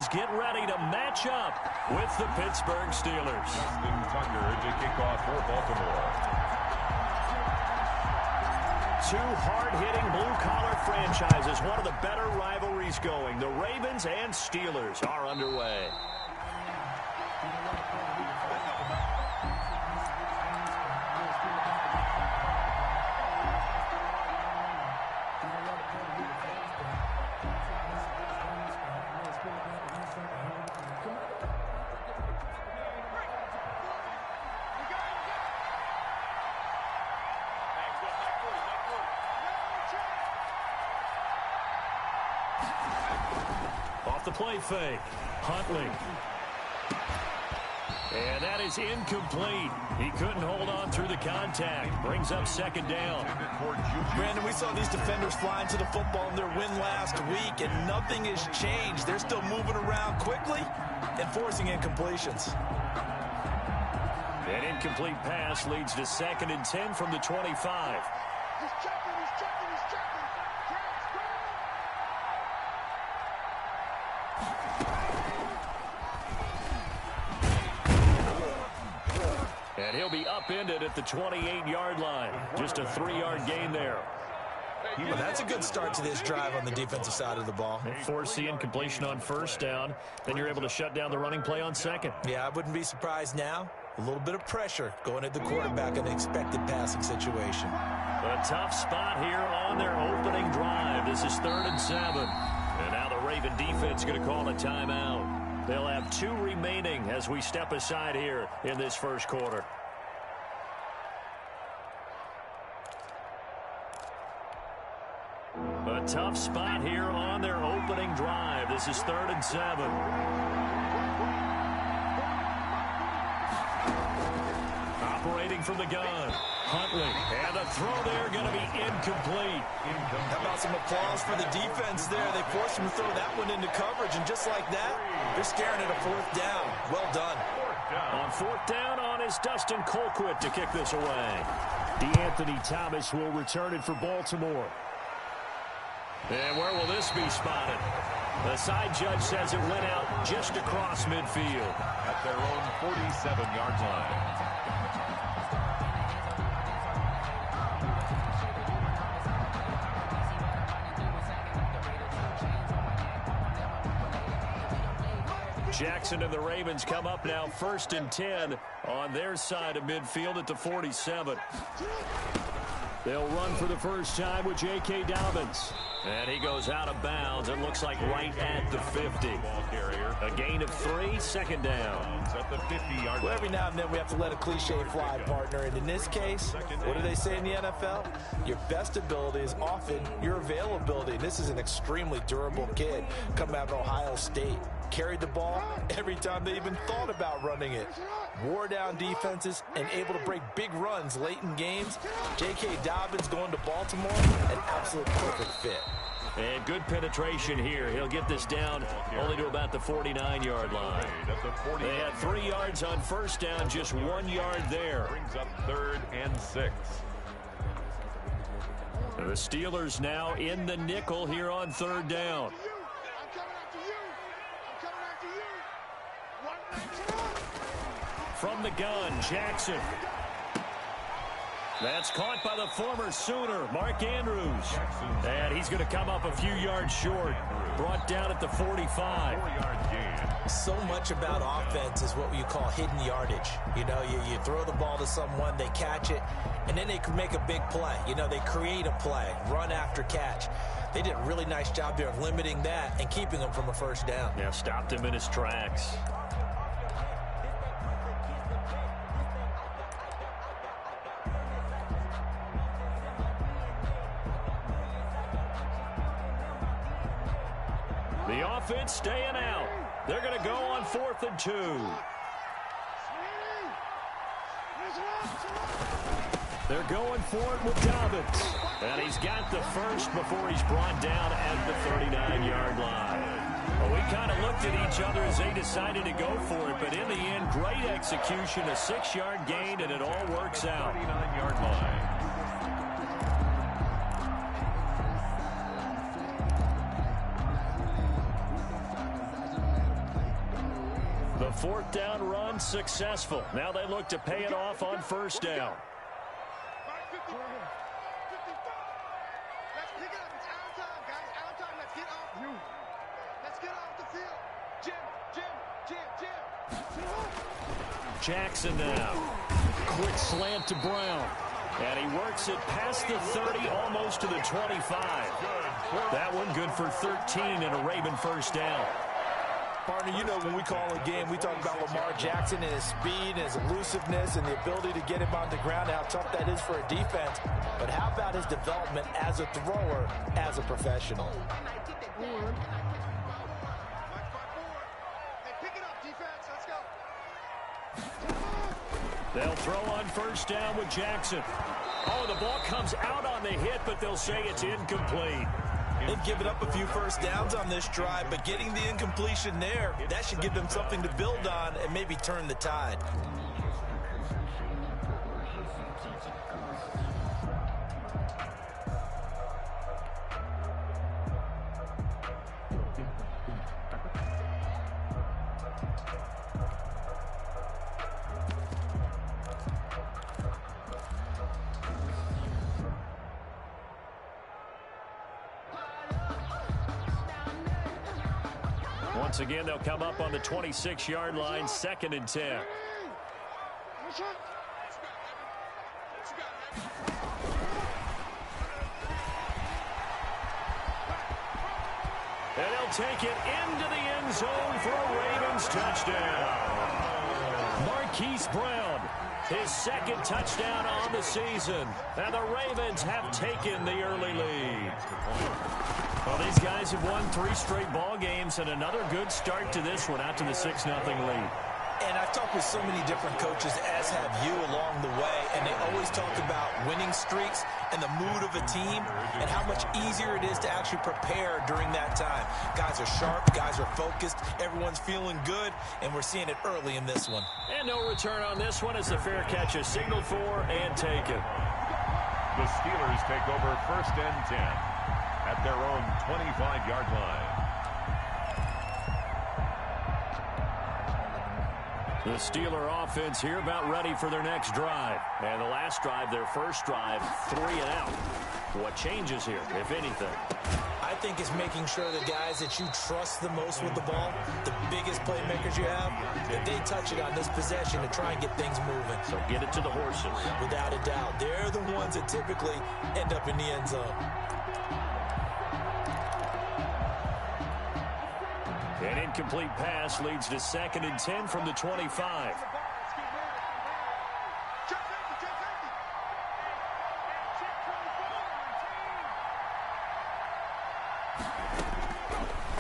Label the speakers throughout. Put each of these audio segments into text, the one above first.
Speaker 1: Ravens get ready to match up with the Pittsburgh Steelers.
Speaker 2: Justin Tucker to kick off for Baltimore.
Speaker 1: Two hard-hitting blue-collar franchises, one of the better rivalries going. The Ravens and Steelers are underway. Off the play fake, Huntley. And that is incomplete. He couldn't hold on through the contact. Brings up second down.
Speaker 3: Brandon, we saw these defenders flying to the football in their win last week, and nothing has changed. They're still moving around quickly and forcing incompletions.
Speaker 1: An incomplete pass leads to 2nd and 10 from the 25. And he'll be upended at the 28-yard line. Just a 3-yard gain there.
Speaker 3: Well, that's a good start to this drive on the defensive side of the ball.
Speaker 1: Force the incompletion on first down. Then you're able to shut down the running play on second.
Speaker 3: Yeah, I wouldn't be surprised now. A little bit of pressure going at the quarterback in an expected passing situation.
Speaker 1: A tough spot here on their opening drive. This is 3rd and 7. And now the Raven defense going to call a timeout. They'll have 2 remaining as we step aside here in this first quarter. A tough spot here on their opening drive. This is 3rd and 7. Operating from the gun, Huntley. And the throw there going to be incomplete.
Speaker 3: How about some applause for the defense there? They forced him to throw that one into coverage, and just like that, they're staring at a 4th down. Well done.
Speaker 1: On 4th down on is Dustin Colquitt to kick this away. DeAnthony Thomas will return it for Baltimore. And where will this be spotted? The side judge says it went out just across midfield.
Speaker 2: At their own 47-yard line.
Speaker 1: Jackson and the Ravens come up now 1st and 10 on their side of midfield at the 47. They'll run for the first time with J.K. Dobbins. And he goes out of bounds. It looks like right at the 50. A gain of 3, 2nd down.
Speaker 2: At the 50-yard.
Speaker 3: Well, every now and then we have to let a cliche fly, partner. And in this case, what do they say in the NFL? Your best ability is often your availability. This is an extremely durable kid coming out of Ohio State. Carried the ball every time they even thought about running it. Wore down defenses and able to break big runs late in games. J.K. Dobbins going to Baltimore, an absolute perfect fit.
Speaker 1: And good penetration here. He'll get this down only to about the 49-yard line. They had 3 yards on first down, just 1 yard there.
Speaker 2: Brings up 3rd and 6.
Speaker 1: The Steelers now in the nickel here on 3rd down. From the gun, Jackson. That's caught by the former Sooner, Mark Andrews. And he's going to come up a few yards short. Brought down at the 45.
Speaker 2: 4-yard gain.
Speaker 3: So much about offense is what you call hidden yardage. You know, you throw the ball to someone, they catch it, and then they can make a big play. You know, they create a play, run after catch. They did a really nice job there of limiting that and keeping him from a first down.
Speaker 1: Yeah, stopped him in his tracks. The offense staying out. They're going to go on 4th and 2. They're going for it with Dobbins. And he's got the first before he's brought down at the 39-yard line. Well, we kind of looked at each other as they decided to go for it, but in the end, great execution, a 6-yard gain, and it all works out.
Speaker 2: 39-yard line.
Speaker 1: fourth down run successful. Now they look to pay it off on first down. Jackson now. Quick slant to Brown. And he works it past the 30, almost to the 25. That one good for 13 and a Raven first down.
Speaker 3: Partner, you know when we call a game, we talk about Lamar Jackson and his speed and his elusiveness and the ability to get him on the ground, how tough that is for a defense. But how about his development as a thrower, as a professional?
Speaker 1: They'll throw on first down with Jackson. Oh, the ball comes out on the hit, but they'll say it's incomplete.
Speaker 3: They've given up a few first downs on this drive, but getting the incompletion there, that should give them something to build on and maybe turn the tide.
Speaker 1: Once again, they'll come up on the 26-yard line, 2nd and 10. And they'll take it into the end zone for a Ravens touchdown. Marquise Brown, his 2nd touchdown on the season. And the Ravens have taken the early lead. Well, these guys have won 3 straight ball games and another good start to this one out to the 6-0 lead.
Speaker 3: And I've talked with so many different coaches, as have you, along the way, and they always talk about winning streaks and the mood of a team and how much easier it is to actually prepare during that time. Guys are sharp, guys are focused, everyone's feeling good, and we're seeing it early in this one.
Speaker 1: And no return on this one as the fair catch is signaled for and taken.
Speaker 2: The Steelers take over 1st and 10 at their own 25-yard line.
Speaker 1: The Steeler offense here about ready for their next drive. And the last drive, their first drive, 3 and out. What changes here, if anything?
Speaker 3: I think it's making sure the guys that you trust the most with the ball, the biggest playmakers you have, that they touch it on this possession to try and get things moving.
Speaker 1: So get it to the horses.
Speaker 3: Without a doubt. They're the ones that typically end up in the end zone.
Speaker 1: An incomplete pass leads to 2nd and 10 from the 25.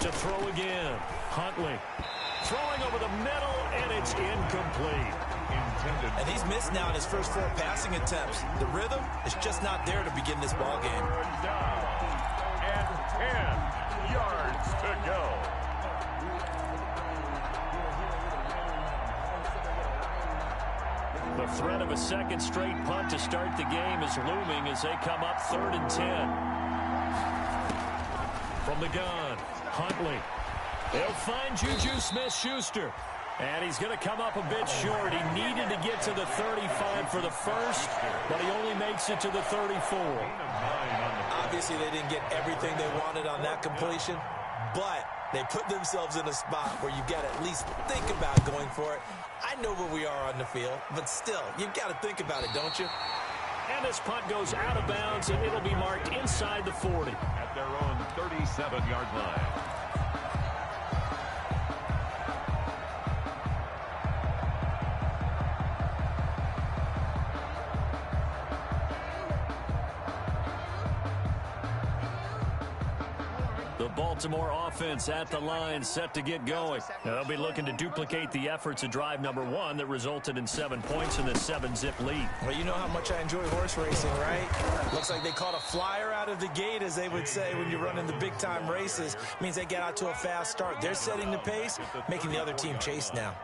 Speaker 1: To throw again. Huntley throwing over the middle, and it's incomplete.
Speaker 3: And he's missed now in his first 4 passing attempts. The rhythm is just not there to begin this ball game.
Speaker 2: And 10 yards to go.
Speaker 1: The threat of a 2nd straight punt to start the game is looming as they come up 3rd and 10. From the gun, Huntley. They'll find Juju Smith-Schuster. And he's going to come up a bit short. He needed to get to the 35 for the first, but he only makes it to the 34.
Speaker 3: Obviously, they didn't get everything they wanted on that completion, but they put themselves in a spot where you've got to at least think about going for it. I know where we are on the field, but still, you've got to think about it, don't you?
Speaker 1: And this punt goes out of bounds, and it'll be marked inside the 40.
Speaker 2: At their own 37-yard line.
Speaker 1: The Baltimore offense at the line, set to get going. Now, they'll be looking to duplicate the efforts of drive number 1 that resulted in 7 points in the 7-zip lead.
Speaker 3: Well, you know how much I enjoy horse racing, right? Looks like they caught a flyer out of the gate, as they would say when you're running the big-time races. Means they get out to a fast start. They're setting the pace, making the other team chase now.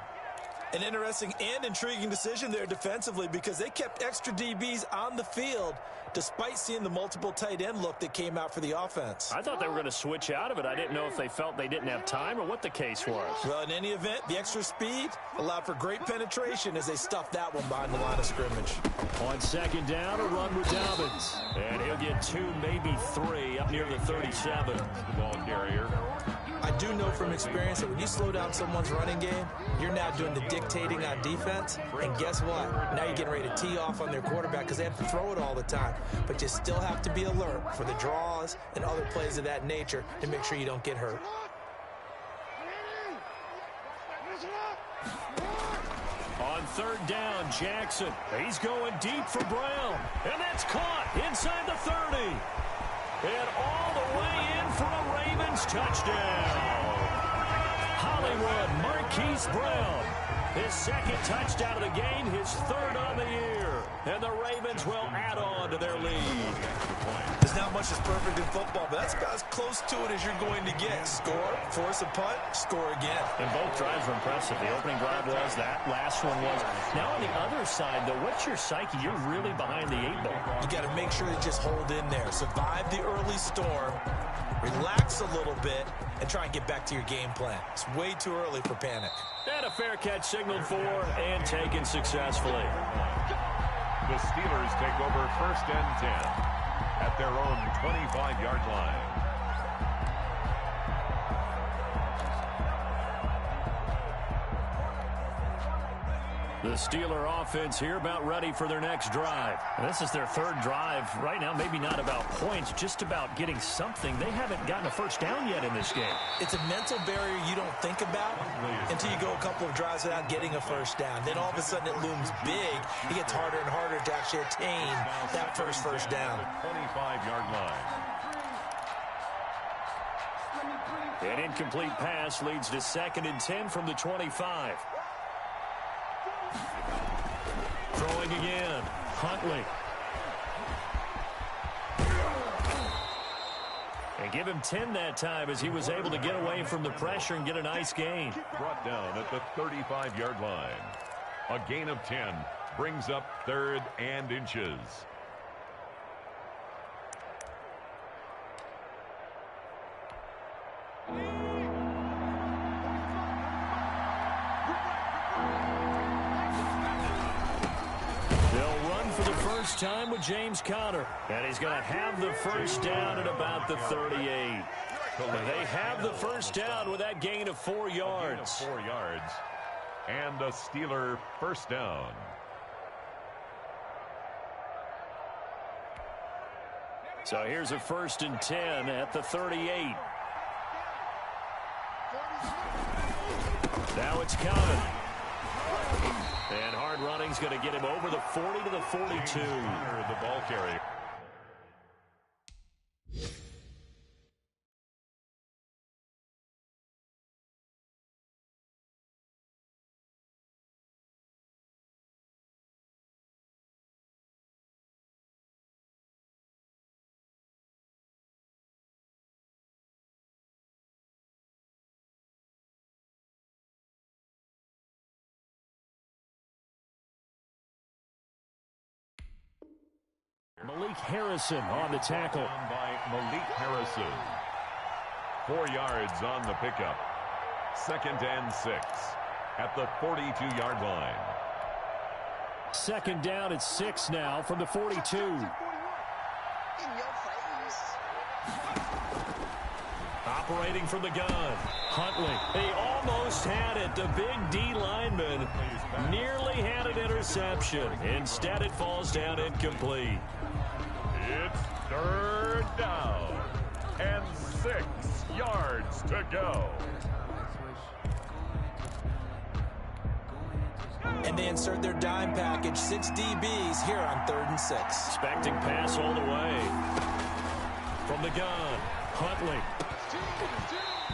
Speaker 3: An interesting and intriguing decision there defensively because they kept extra DBs on the field despite seeing the multiple tight end look that came out for the offense.
Speaker 1: I thought they were going to switch out of it. I didn't know if they felt they didn't have time or what the case was.
Speaker 3: Well, in any event, the extra speed allowed for great penetration as they stuffed that one behind the line of scrimmage.
Speaker 1: On second down, a run with Dobbins. And he'll get 2, maybe 3 up near the 37.
Speaker 2: The ball carrier.
Speaker 3: I do know from experience that when you slow down someone's running game, you're now doing the dictating on defense. And guess what? Now you're getting ready to tee off on their quarterback because they have to throw it all the time. But you still have to be alert for the draws and other plays of that nature to make sure you don't get hurt.
Speaker 1: On third down, Jackson. He's going deep for Brown. And that's caught inside the 30. And all the way in for a Ravens touchdown. Hollywood Marquise Brown. His second touchdown of the game, his third on the year. And the Ravens will add on to their lead.
Speaker 3: There's not much that's perfect in football, but that's about as close to it as you're going to get. Score, force a punt, score again.
Speaker 1: And both drives were impressive. The opening drive was, that last one was. Now on the other side, though, what's your psyche? You're really behind the 8-ball.
Speaker 3: You got to make sure you just hold in there. Survive the early storm, relax a little bit, and try and get back to your game plan. It's way too early for panic.
Speaker 1: And a fair catch signaled for and taken successfully.
Speaker 2: The Steelers take over first and 10 at their own 25-yard line.
Speaker 1: The Steeler offense here about ready for their next drive. And this is their third drive. Right now, maybe not about points, just about getting something. They haven't gotten a first down yet in this game.
Speaker 3: It's a mental barrier you don't think about until you go a couple of drives without getting a first down. Then all of a sudden it looms big. It gets harder and harder to actually attain that first down.
Speaker 2: 25-yard line.
Speaker 1: An incomplete pass leads to 2nd and 10 from the 25. Throwing again, Huntley. And give him 10 that time as he was able to get away from the pressure and get a nice gain.
Speaker 2: Brought down at the 35-yard line. A gain of 10 brings up 3rd and inches.
Speaker 1: Time with James Conner, and he's going to have the first down at about the 38. They have the first down with that gain of 4 yards.
Speaker 2: 4 yards, and a Steeler first down.
Speaker 1: So here's a 1st and 10 at the 38. Now it's coming. And hard running's going to get him over the 40 to the 42.
Speaker 2: The ball carrier.
Speaker 1: Malik Harrison on the tackle.
Speaker 2: Down by Malik Harrison. 4 yards on the pickup. 2nd and 6 at the 42-yard line.
Speaker 1: 2nd down at 6 now from the 42. Operating from the gun. Huntley. He almost had it. The big D lineman nearly had an interception. Instead, it falls down incomplete.
Speaker 2: It's 3rd down and 6 yards to go.
Speaker 3: And they insert their dime package, 6 DBs here on 3rd and 6.
Speaker 1: Expecting pass all the way. From the gun, Huntley.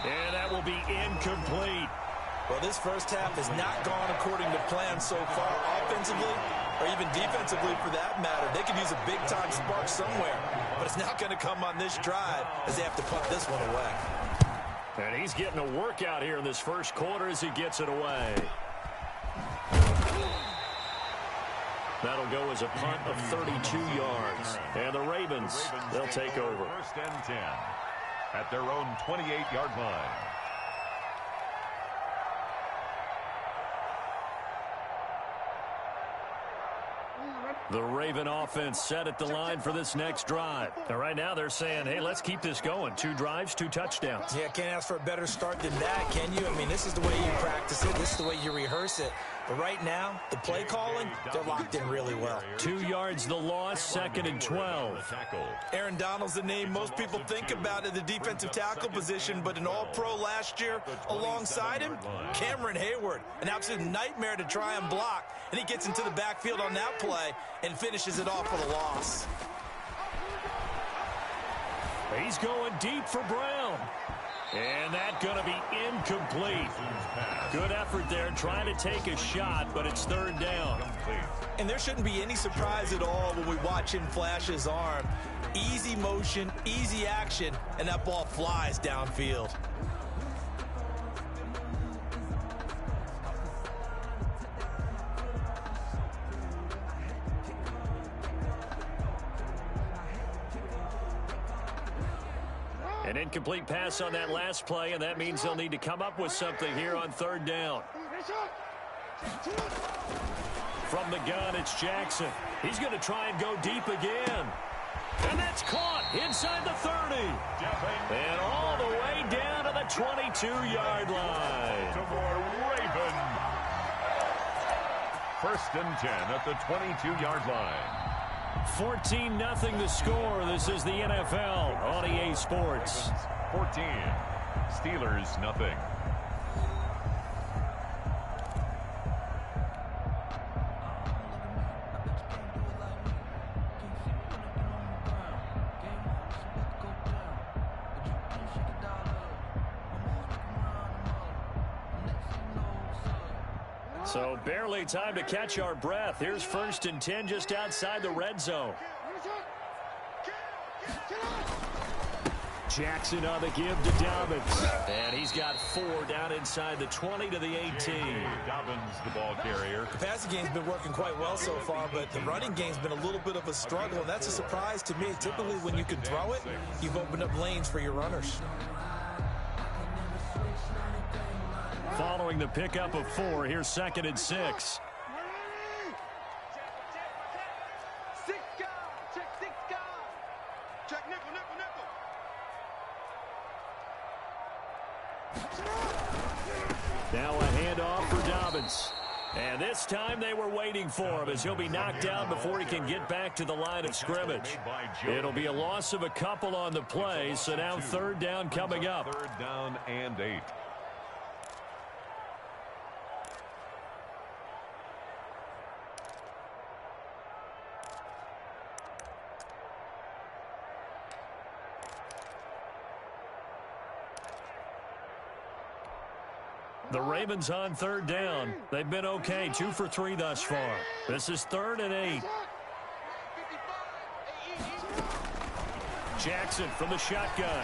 Speaker 1: And that will be incomplete.
Speaker 3: Well, this first half has not gone according to plan so far, offensively or even defensively for that matter. They could use a big-time spark somewhere, but it's not going to come on this drive as they have to punt this one away.
Speaker 1: And he's getting a workout here in this first quarter as he gets it away. That'll go as a punt of 32 yards. And the Ravens, they'll take over.
Speaker 2: First and 10 at their own 28-yard line.
Speaker 1: The Raven offense set at the line for this next drive. And right now they're saying, hey, let's keep this going. 2 drives, 2 touchdowns.
Speaker 3: Yeah, can't ask for a better start than that, can you? I mean, this is the way you practice it. This is the way you rehearse it. But right now, the play calling, they're locked in really well.
Speaker 1: 2 yards the loss, 2nd and 12.
Speaker 3: Aaron Donald's the name most people think about at the defensive tackle position, but an all-pro last year alongside him, Cameron Hayward, an absolute nightmare to try and block. And he gets into the backfield on that play and finishes it off with a loss.
Speaker 1: He's going deep for Brown. And that's going to be incomplete. Good effort there trying to take a shot, but it's 3rd down.
Speaker 3: And there shouldn't be any surprise at all when we watch him flash his arm. Easy motion, easy action, and that ball flies downfield.
Speaker 1: An incomplete pass on that last play, and that means they'll need to come up with something here on 3rd down. From the gun, it's Jackson. He's going to try and go deep again. And that's caught inside the 30. And all the way down to the 22-yard line.
Speaker 2: Raven. 1st and 10 at the 22-yard line.
Speaker 1: 14-0 the score. This is the NFL on EA Sports.
Speaker 2: 14. Steelers, nothing.
Speaker 1: So barely time to catch our breath. Here's 1st and 10 just outside the red zone. Jackson on the give to Dobbins. And he's got 4 down inside the 20 to the 18.
Speaker 2: Dobbins, the ball carrier.
Speaker 3: The passing game's been working quite well so far, but the running game's been a little bit of a struggle, and that's a surprise to me. Typically, when you can throw it, you've opened up lanes for your runners.
Speaker 1: Following the pickup of 4, here's 2nd and 6. Now a handoff for Dobbins. And this time they were waiting for him as he'll be knocked down before he can get back to the line of scrimmage. It'll be a loss of a couple on the play, so now 3rd down coming up.
Speaker 2: 3rd down and 8.
Speaker 1: The Ravens on 3rd down. They've been okay, 2 for 3 thus far. This is 3rd and 8. Jackson from the shotgun.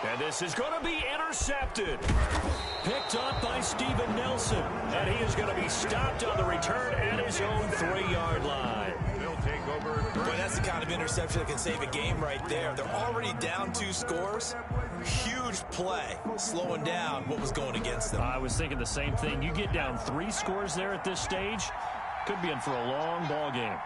Speaker 1: And this is going to be intercepted. Picked up by Steven Nelson. And he is going to be stopped on the return at his own 3-yard line.
Speaker 2: They'll take over.
Speaker 3: Boy, that's the kind of interception that can save a game right there. They're already down 2 scores. Huge play, slowing down what was going against them.
Speaker 1: I was thinking the same thing. You get down 3 scores there at this stage, could be in for a long ball game.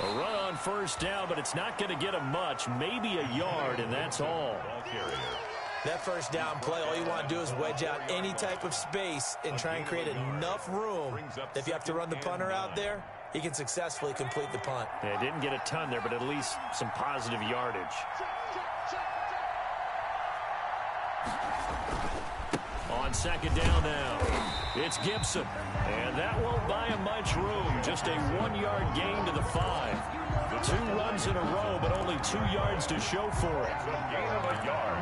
Speaker 1: A run on 1st down, but it's not going to get him much, maybe a yard, and that's all.
Speaker 3: That 1st down play, all you want to do is wedge out any type of space and try and create enough room that if you have to run the punter out there, he can successfully complete the punt.
Speaker 1: Yeah, didn't get a ton there, but at least some positive yardage. On 2nd down now, it's Gibson. And that won't buy him much room. Just a 1-yard gain to the 5. 2 runs in a row, but only 2 yards to show for it.
Speaker 2: Gain of a yard.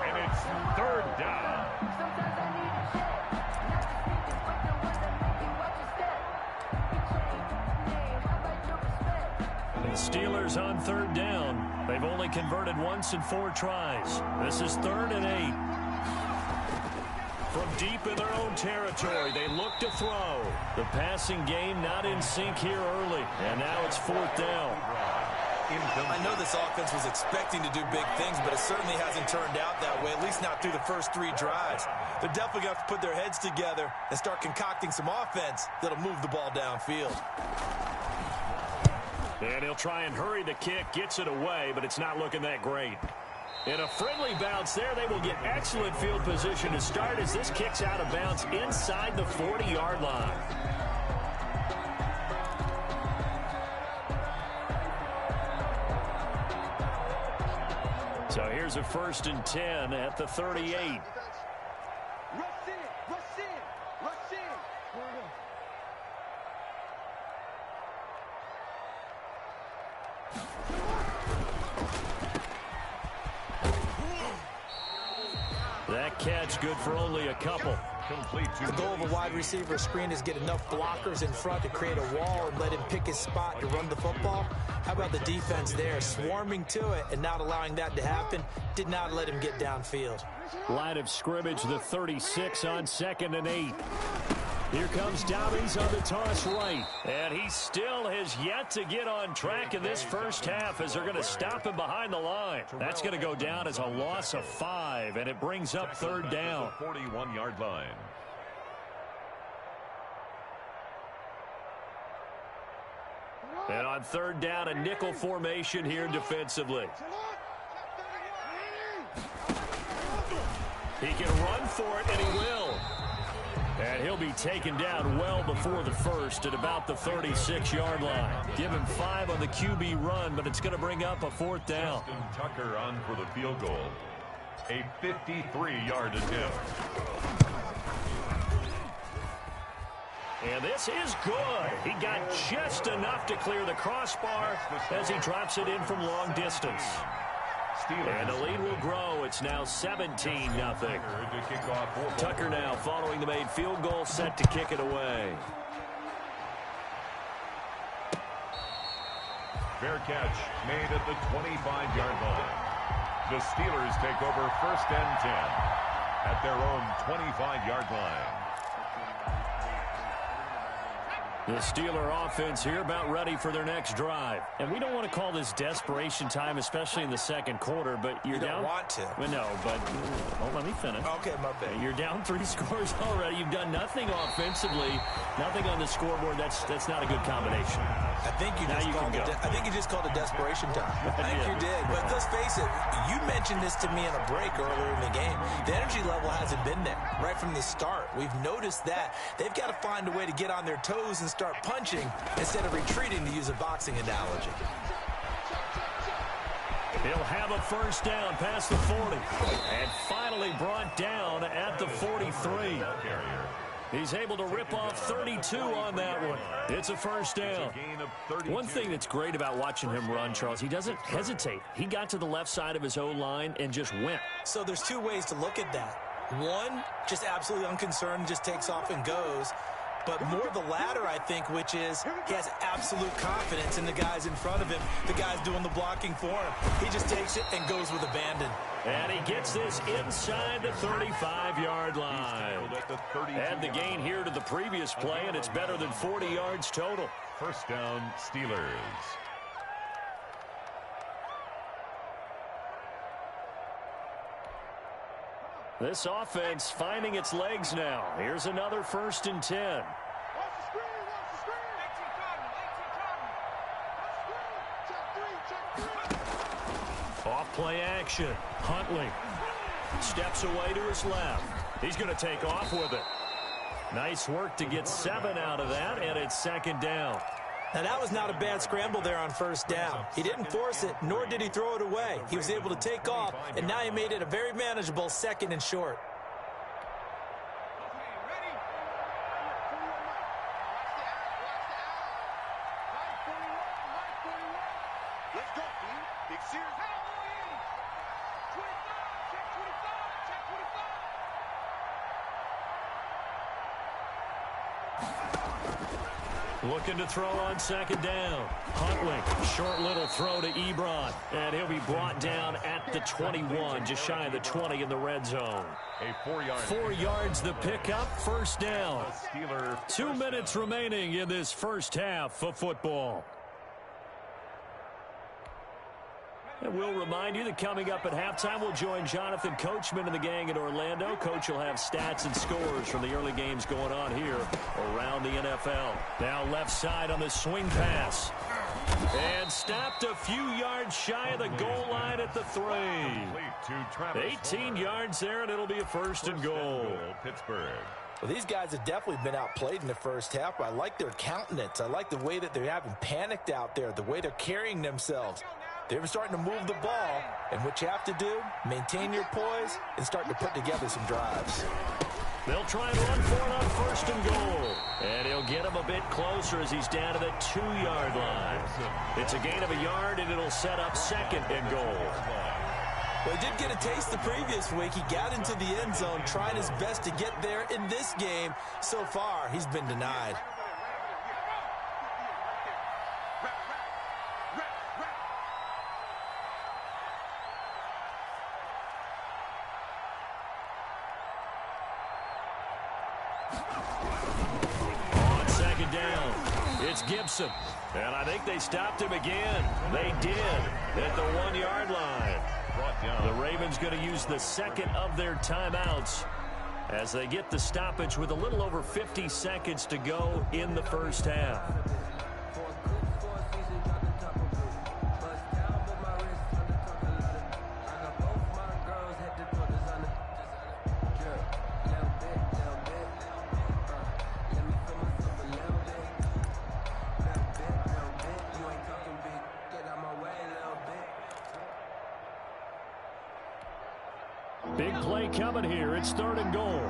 Speaker 2: And it's 3rd down.
Speaker 1: The Steelers on 3rd down. They've only converted once in 4 tries. This is 3rd and 8. From deep in their own territory, they look to throw. The passing game not in sync here early, and now it's 4th down.
Speaker 3: I know this offense was expecting to do big things, but it certainly hasn't turned out that way, at least not through the first 3 drives. They're definitely going to have to put their heads together and start concocting some offense that'll move the ball downfield.
Speaker 1: And he'll try and hurry the kick, gets it away, but it's not looking that great. In a friendly bounce there, they will get excellent field position to start as this kicks out of bounds inside the 40-yard line. So here's a 1st and 10 at the 38. That catch good for only a couple.
Speaker 3: The goal of a wide receiver screen is get enough blockers in front to create a wall and let him pick his spot to run the football. How about the defense there, swarming to it and not allowing that to happen? Did not let him get downfield.
Speaker 1: Line of scrimmage, the 36 on 2nd and 8. Here comes Dobbins on the toss right. And he still has yet to get on track in this first half as they're going to stop him behind the line. That's going to go down as a loss of 5, and it brings up 3rd down.
Speaker 2: 41-yard line.
Speaker 1: And on 3rd down, a nickel formation here defensively. He can run for it, and he will. And he'll be taken down well before the first at about the 36-yard line. Give him 5 on the QB run, but it's going to bring up a 4th down.
Speaker 2: Tucker on for the field goal. A 53-yard attempt.
Speaker 1: And this is good. He got just enough to clear the crossbar as he drops it in from long distance. And the lead will grow. It's now 17-0. Tucker now following the made field goal, set to kick it away.
Speaker 2: Fair catch made at the 25-yard line. The Steelers take over 1st and 10 at their own 25-yard line.
Speaker 1: The Steeler offense here about ready for their next drive. And we don't want to call this desperation time, especially in the 2nd quarter, but you're down.
Speaker 3: You don't want to.
Speaker 1: Well, no, but don't let me finish.
Speaker 3: Okay, my bad.
Speaker 1: You're down 3 scores already. You've done nothing offensively, nothing on the scoreboard. That's not a good combination.
Speaker 3: I think you just called it desperation time. I think you did. But let's face it, you mentioned this to me in a break earlier in the game. The energy level hasn't been there right from the start. We've noticed that. They've got to find a way to get on their toes and start punching instead of retreating, to use a boxing analogy.
Speaker 1: He'll have a 1st down past the 40. And finally brought down at the 43. He's able to rip off 32 on that one. It's a 1st down. One thing that's great about watching him run, Charles, he doesn't hesitate. He got to the left side of his O-line and just went.
Speaker 3: So there's 2 ways to look at that. One, just absolutely unconcerned, just takes off and goes. But more the latter, I think, which is he has absolute confidence in the guys in front of him, the guys doing the blocking for him. He just takes it and goes with abandon.
Speaker 1: And he gets this inside the 35-yard line. Add the gain here to the previous play, and it's better than 40 yards total.
Speaker 2: 1st down, Steelers.
Speaker 1: This offense finding its legs now. Here's another 1st and 10. Off play action. Huntley steps away to his left. He's going to take off with it. Nice work to get 7 out of that, and it's 2nd down.
Speaker 3: Now, that was not a bad scramble there on 1st down. He didn't force it, nor did he throw it away. He was able to take off, and now he made it a very manageable 2nd and short.
Speaker 1: Looking to throw on second down. Huntley, short little throw to Ebron, and he'll be brought down at the 21, just shy of the 20 in the red zone.
Speaker 2: A 4-yard.
Speaker 1: 4 yards the pickup, first down. 2 minutes remaining in this first half of football. And we'll remind you that coming up at halftime, we'll join Jonathan Coachman and the gang in Orlando. Coach will have stats and scores from the early games going on here around the NFL. Now left side on the swing pass. And stopped a few yards shy of the goal line at the 3. 18 yards there, and it'll be a first and goal.
Speaker 2: Pittsburgh.
Speaker 3: Well, these guys have definitely been outplayed in the first half. I like their countenance. I like the way that they haven't panicked out there, the way they're carrying themselves. They're starting to move the ball, and what you have to do, maintain your poise and start to put together some drives.
Speaker 1: They'll try and run for it on first and goal. And he'll get him a bit closer as he's down to the 2-yard line. It's a gain of a yard, and it'll set up second and goal.
Speaker 3: Well, he did get a taste the previous week. He got into the end zone, trying his best to get there in this game. So far, he's been denied.
Speaker 1: On second down, it's Gibson. And I think they stopped him again. They did at the 1-yard line. The Ravens going to use the second of their timeouts as they get the stoppage with a little over 50 seconds to go in the first half. Big play coming here. It's third and goal.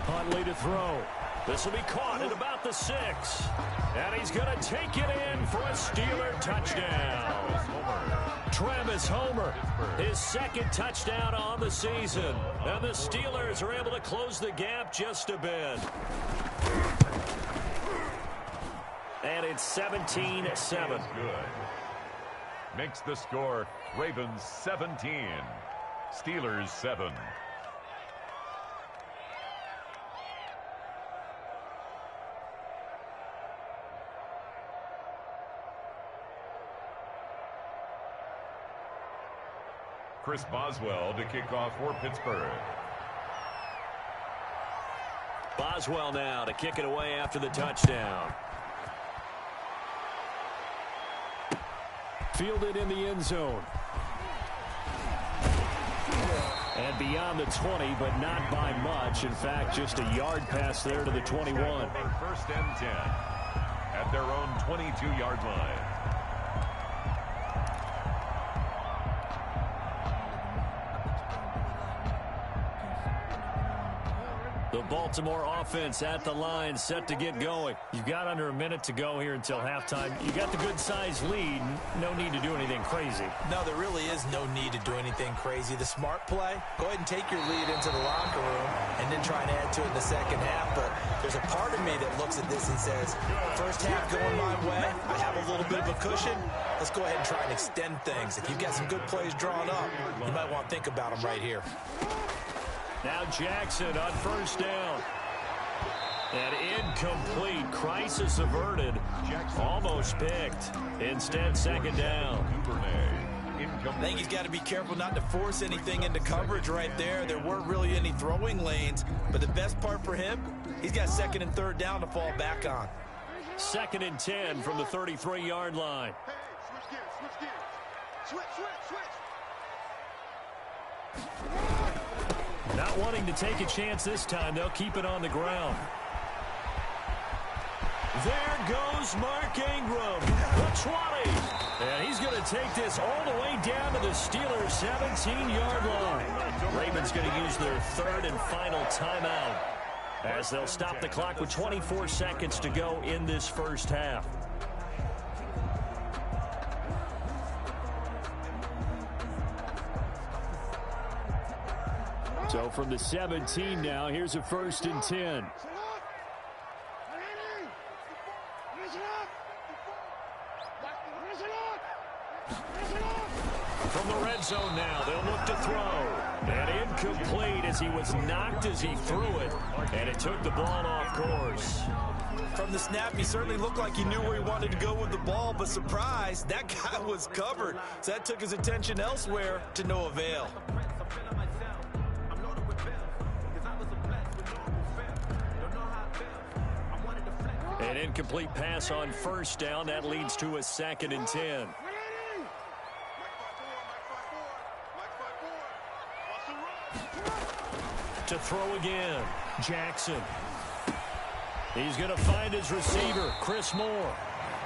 Speaker 1: Huntley to throw. This will be caught at about the 6. And he's going to take it in for a Steeler touchdown. Travis Homer, his second touchdown on the season. And the Steelers are able to close the gap just a bit. And it's 17-7.
Speaker 2: Good. Makes the score Ravens 17, Steelers 7. Chris Boswell to kick off for Pittsburgh.
Speaker 1: Boswell now to kick it away after the touchdown. Fielded in the end zone. And beyond the 20, but not by much. In fact, just a yard pass there to the 21.
Speaker 2: First and 10 at their own 22-yard line.
Speaker 1: The Baltimore offense at the line, set to get going. You've got under a minute to go here until halftime. You got the good-sized lead. No need to do anything crazy.
Speaker 3: No, there really is no need to do anything crazy. The smart play, go ahead and take your lead into the locker room and then try and add to it in the second half. But there's a part of me that looks at this and says, first half going my way, I have a little bit of a cushion. Let's go ahead and try and extend things. If you've got some good plays drawn up, you might want to think about them right here.
Speaker 1: Now Jackson on first down. And incomplete. Crisis averted. Almost picked. Instead, second down.
Speaker 3: I think he's got to be careful not to force anything into coverage right there. There weren't really any throwing lanes. But the best part for him, he's got second and third down to fall back on.
Speaker 1: Second and 10 from the 33-yard line.
Speaker 4: Hey, switch gears. Switch.
Speaker 1: Not wanting to take a chance this time, they'll keep it on the ground. There goes Mark Ingram, the 20. And he's going to take this all the way down to the Steelers' 17-yard line. Ravens going to use their third and final timeout as they'll stop the clock with 24 seconds to go in this first half. So from the 17 now, here's a 1st and 10. From the red zone now, they'll look to throw. And incomplete as he was knocked as he threw it. And it took the ball off course.
Speaker 3: From the snap, he certainly looked like he knew where he wanted to go with the ball, but surprise, that guy was covered. So that took his attention elsewhere to no avail.
Speaker 1: An incomplete pass on 1st down. That leads to a 2nd and 10. To throw again, Jackson. He's going to find his receiver, Chris Moore.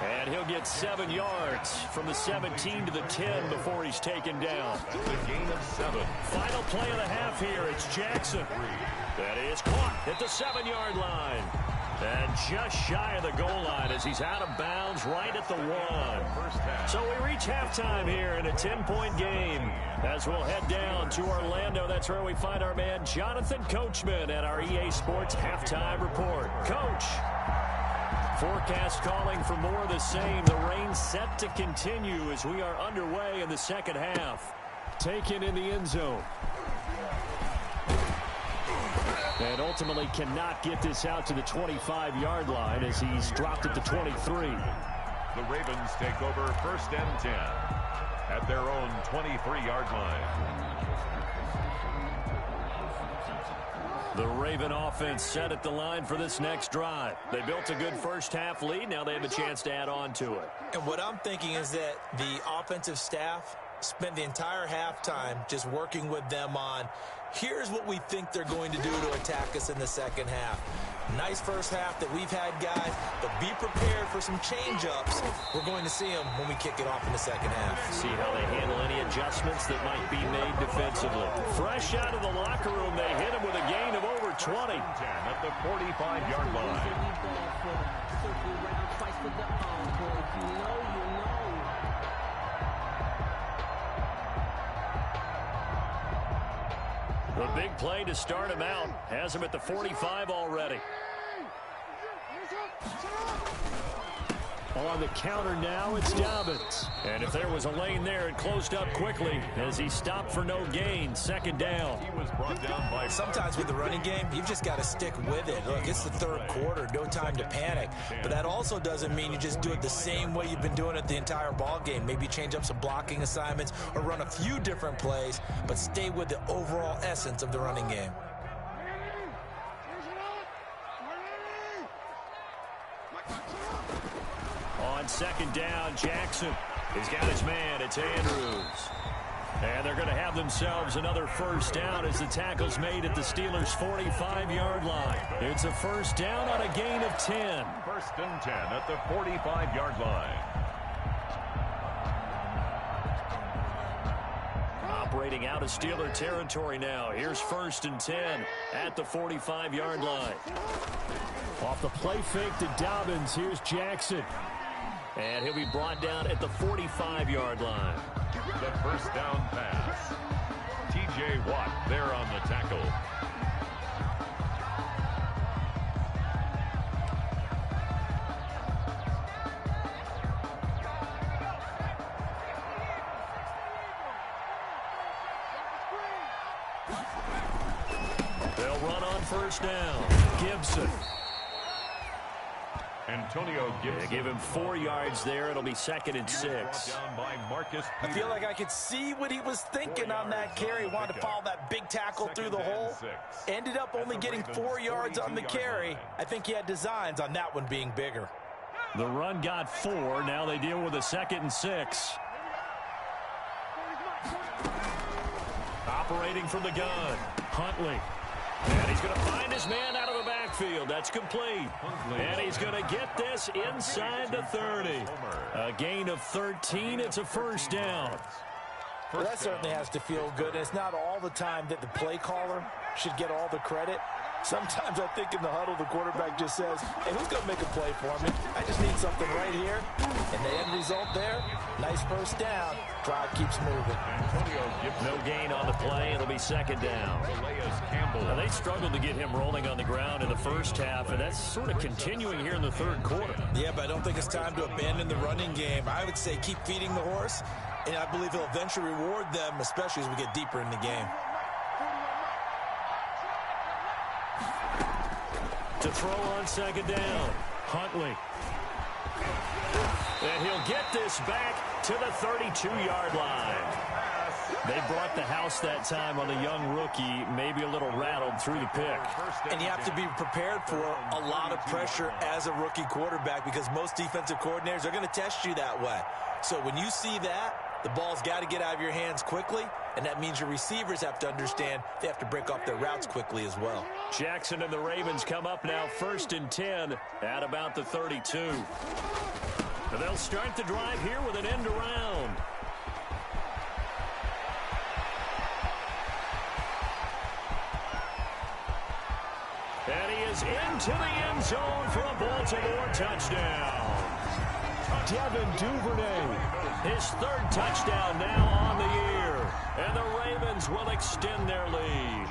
Speaker 1: And he'll get 7 yards from the 17 to the 10 before he's taken down.
Speaker 2: That's a gain of 7.
Speaker 1: Final play of the half here. It's Jackson. That is caught at the 7-yard line. And just shy of the goal line as he's out of bounds right at the 1. So we reach halftime here in a 10-point game. As we'll head down to Orlando, that's where we find our man Jonathan Coachman at our EA Sports Halftime Report. Coach, forecast calling for more of the same. The rain set to continue as we are underway in the second half. Taken in the end zone. And ultimately cannot get this out to the 25-yard line as he's dropped at the 23.
Speaker 2: The Ravens take over 1st and 10 at their own 23-yard line.
Speaker 1: The Raven offense set at the line for this next drive. They built a good first-half lead. Now they have a chance to add on to it.
Speaker 3: And what I'm thinking is that the offensive staff spent the entire halftime just working with them on, here's what we think they're going to do to attack us in the second half. Nice first half that we've had, guys, but be prepared for some change-ups. We're going to see them when we kick it off in the second half.
Speaker 1: See how they handle any adjustments that might be made defensively. Fresh out of the locker room, they hit him with a gain of over 20.
Speaker 2: 10 at the 45-yard line.
Speaker 1: The big play to start him out has him at the 45 already. On the counter now, it's Dobbins. And if there was a lane there, it closed up quickly as he stopped for no gain. 2nd down.
Speaker 2: He was brought down by...
Speaker 3: Sometimes with the running game, you've just got to stick with it. Look, it's the 3rd quarter, no time to panic. But that also doesn't mean you just do it the same way you've been doing it the entire ball game. Maybe change up some blocking assignments or run a few different plays, but stay with the overall essence of the running game.
Speaker 1: On 2nd down, Jackson. He's got his man. It's Andrews. And they're going to have themselves another 1st down as the tackle's made at the Steelers' 45-yard line. It's a 1st down on a gain of 10.
Speaker 2: 1st and 10 at the 45-yard line.
Speaker 1: Operating out of Steeler territory now. Here's 1st and 10 at the 45-yard line. Off the play fake to Dobbins, here's Jackson. And he'll be brought down at the 45-yard line.
Speaker 2: The 1st down pass. T.J. Watt there on the tackle.
Speaker 1: They'll run on 1st down. Gibson.
Speaker 2: Antonio Gibson.
Speaker 1: They give him 4 yards there. It'll be 2nd and 6.
Speaker 3: I feel like I could see what he was thinking on that carry. Wanted to follow that big tackle through the hole. Ended up only getting 4 yards on the carry. I think he had designs on that one being bigger.
Speaker 1: The run got 4. Now they deal with a 2nd and 6. Operating from the gun, Huntley. And he's going to find his man out of the backfield. That's complete. And he's going to get this inside the 30. A gain of 13. It's a 1st down.
Speaker 3: Well, that certainly has to feel good. It's not all the time that the play caller should get all the credit. Sometimes I think in the huddle, the quarterback just says, hey, who's going to make a play for me? I just need something right here. And the end result there, nice first down. Drive keeps moving.
Speaker 1: No gain on the play. It'll be second down. Now, they struggled to get him rolling on the ground in the first half, and that's sort of continuing here in the third quarter.
Speaker 3: Yeah, but I don't think it's time to abandon the running game. I would say keep feeding the horse, and I believe he'll eventually reward them, especially as we get deeper in the game.
Speaker 1: To throw on second down, Huntley. And he'll get this back to the 32-yard line. They brought the house that time on the young rookie, maybe a little rattled through the pick.
Speaker 3: And you have to be prepared for a lot of pressure as a rookie quarterback because most defensive coordinators are going to test you that way. So when you see that, the ball's got to get out of your hands quickly, and that means your receivers have to understand they have to break off their routes quickly as well.
Speaker 1: Jackson and the Ravens come up now 1st and 10 at about the 32. And they'll start the drive here with an end around. And he is into the end zone for a Baltimore touchdown. Devin Duvernay, his 3rd touchdown now on the year. And the Ravens will extend their lead.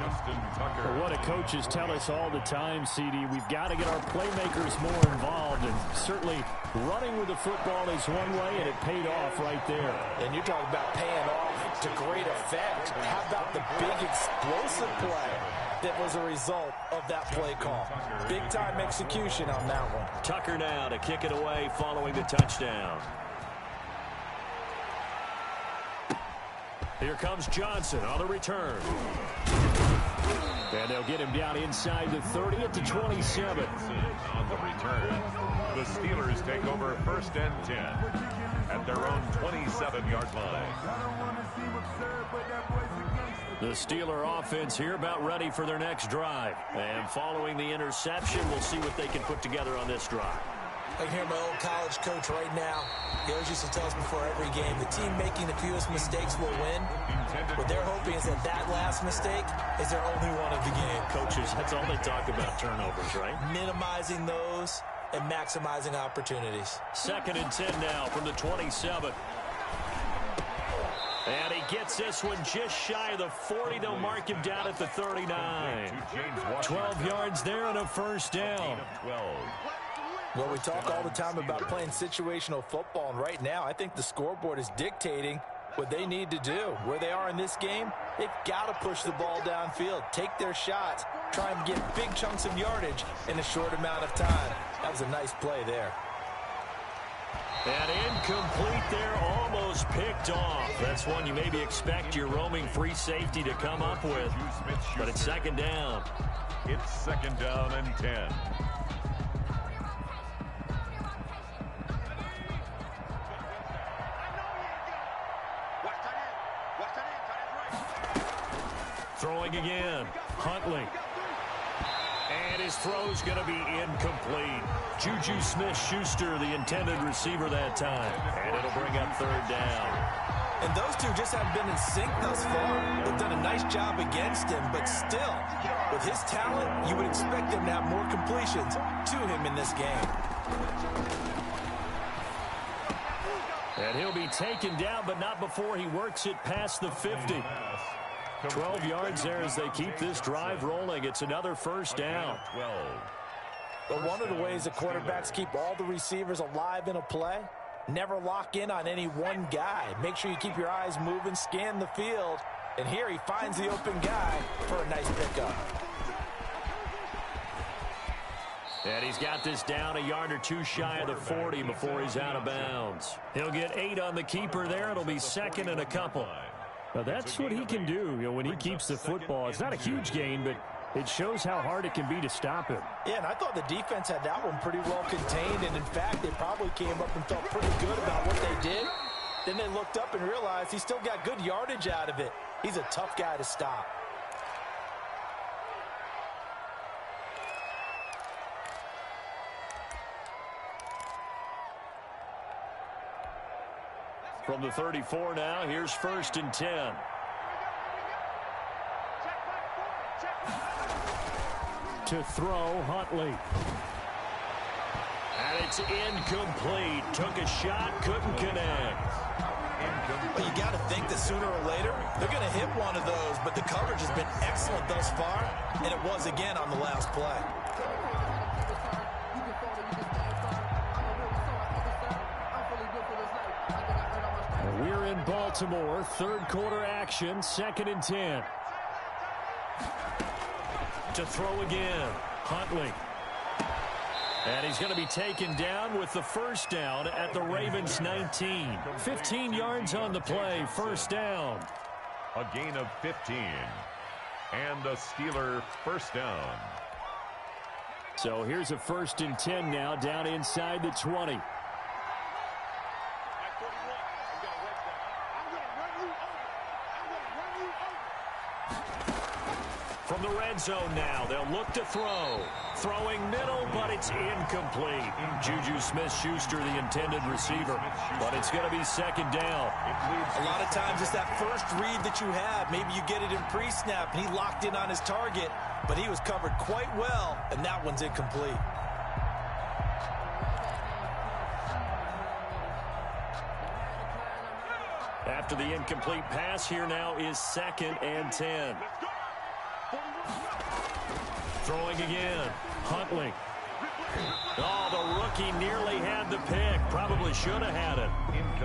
Speaker 5: What do coaches tell us all the time, CD? We've got to get our playmakers more involved. And certainly running with the football is one way, and it paid off right there.
Speaker 3: And you're talking about paying off to great effect. How about the big explosive play that was a result of that play call? Big-time execution on that one.
Speaker 1: Tucker now to kick it away following the touchdown. Here comes Johnson on the return. And they'll get him down inside the 30 at the 27.
Speaker 2: On the return, the Steelers take over 1st and 10 at their own 27-yard line.
Speaker 1: The Steeler offense here about ready for their next drive. And following the interception, we'll see what they can put together on this drive.
Speaker 3: I can hear my old college coach right now. He always used to tell us before every game, the team making the fewest mistakes will win. What they're hoping is that that last mistake is their only one of the game.
Speaker 1: Coaches, that's all they talk about, turnovers, right?
Speaker 3: Minimizing those and maximizing opportunities.
Speaker 1: 2nd and 10 now from the 27. And he gets this one just shy of the 40. They'll mark him down at the 39. 12 yards there and a first down.
Speaker 3: Well, we talk all the time about playing situational football, and right now I think the scoreboard is dictating what they need to do. Where they are in this game, they've got to push the ball downfield, take their shots, try and get big chunks of yardage in a short amount of time. That was a nice play there.
Speaker 1: And incomplete there, almost picked off. That's one you maybe expect your roaming free safety to come up with, but it's 2nd down.
Speaker 2: It's 2nd down and 10.
Speaker 1: Throwing again, Huntley. And his throw's going to be incomplete. Juju Smith-Schuster, the intended receiver that time. And it'll bring up 3rd down.
Speaker 3: And those two just haven't been in sync thus far. They've done a nice job against him, but still, with his talent, you would expect him to have more completions to him in this game.
Speaker 1: And he'll be taken down, but not before he works it past the 50. 12 yards there as they keep this drive rolling. It's another first down.
Speaker 3: But one of the ways that quarterbacks keep all the receivers alive in a play, never lock in on any one guy. Make sure you keep your eyes moving, scan the field. And here he finds the open guy for a nice pickup.
Speaker 1: And he's got this down a yard or two shy of the 40 before he's out of bounds. He'll get 8 on the keeper there. It'll be 2nd and a couple.
Speaker 5: Now that's what he can do, when he keeps the football. It's not a huge gain, but it shows how hard it can be to stop him.
Speaker 3: Yeah, and I thought the defense had that one pretty well contained, and in fact, they probably came up and felt pretty good about what they did. Then they looked up and realized he still got good yardage out of it. He's a tough guy to stop.
Speaker 1: From the 34 now, here's 1st and 10.
Speaker 5: To throw, Huntley.
Speaker 1: And it's incomplete. Took a shot, couldn't connect.
Speaker 3: Well, you got to think that sooner or later, they're going to hit one of those, but the coverage has been excellent thus far, and it was again on the last play.
Speaker 5: We're in Baltimore, third quarter action, 2nd and 10.
Speaker 1: To throw again, Huntley. And he's going to be taken down with the first down at the Ravens 19. 15 yards on the play, first down.
Speaker 2: A gain of 15. And a Steeler first down.
Speaker 5: So here's a 1st and 10 now, down inside the 20.
Speaker 1: From the red zone now, they'll look to throw. Throwing middle, but it's incomplete. Juju Smith-Schuster, the intended receiver, but it's going to be 2nd down.
Speaker 3: A lot of times it's that first read that you have. Maybe you get it in pre-snap, and he locked in on his target, but he was covered quite well, and that one's incomplete.
Speaker 1: After the incomplete pass, here now is 2nd and 10. Throwing again, Huntley. Oh, the rookie nearly had the pick. Probably should have had it.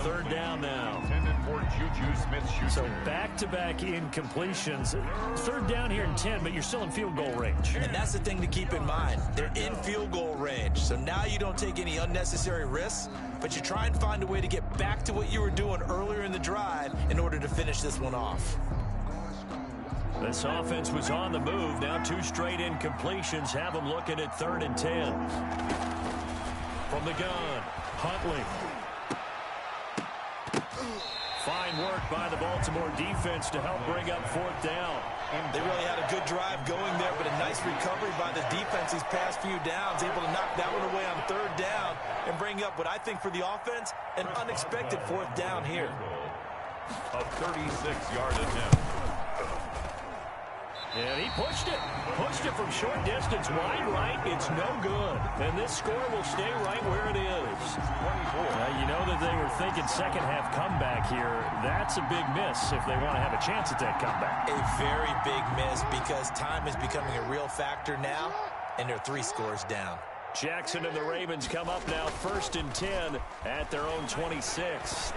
Speaker 1: 3rd down now.
Speaker 2: Intended for Juju Smith-Schuster.
Speaker 5: So back-to-back incompletions. 3rd down here in 10, but you're still in field goal range.
Speaker 3: And that's the thing to keep in mind. They're in field goal range. So now you don't take any unnecessary risks, but you try and find a way to get back to what you were doing earlier in the drive in order to finish this one off.
Speaker 1: This offense was on the move. Now 2 straight incompletions have them looking at 3rd and 10. From the gun, Huntley. Fine work by the Baltimore defense to help bring up 4th down.
Speaker 3: They really had a good drive going there, but a nice recovery by the defense these past few downs, able to knock that one away on 3rd down and bring up what I think for the offense, an unexpected 4th down here.
Speaker 2: A 36-yard attempt.
Speaker 1: And he pushed it. Pushed it from short distance, wide right. It's no good. And this score will stay right where it is.
Speaker 5: You know that they were thinking second-half comeback here. That's a big miss if they want to have a chance at that comeback.
Speaker 3: A very big miss because time is becoming a real factor now, and they're 3 scores down.
Speaker 1: Jackson and the Ravens come up now 1st and 10 at their own 26.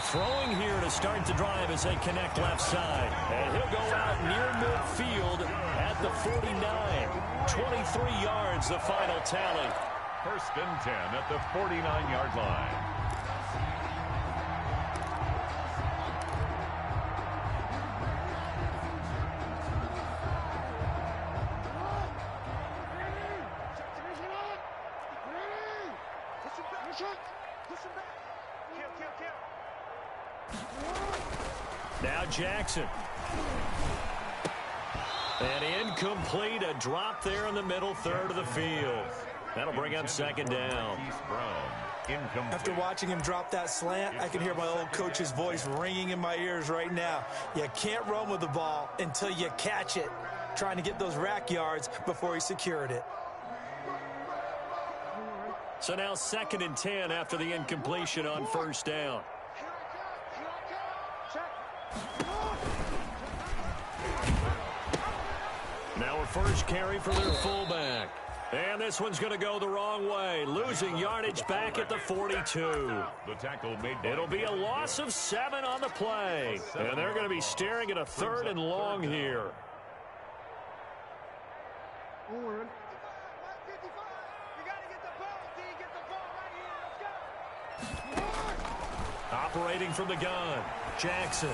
Speaker 1: Throwing here to start the drive as they connect left side. And he'll go out near midfield at the 49. 23 yards, the final tally.
Speaker 2: 1st and 10 at the 49-yard line.
Speaker 1: Now Jackson. And incomplete, a drop there in the middle 3rd of the field. That'll bring up 2nd down.
Speaker 3: After watching him drop that slant, I can hear my old coach's voice ringing in my ears right now. You can't run with the ball until you catch it. Trying to get those rack yards before he secured it.
Speaker 1: So now 2nd and 10 after the incompletion on 1st down. Now a first carry for their fullback. And this one's going to go the wrong way. Losing yardage back at the 42.
Speaker 2: The tackle made by
Speaker 1: It'll be a loss of 7 on the play. And they're going to be staring at a 3rd and long here. Operating from the gun, Jackson.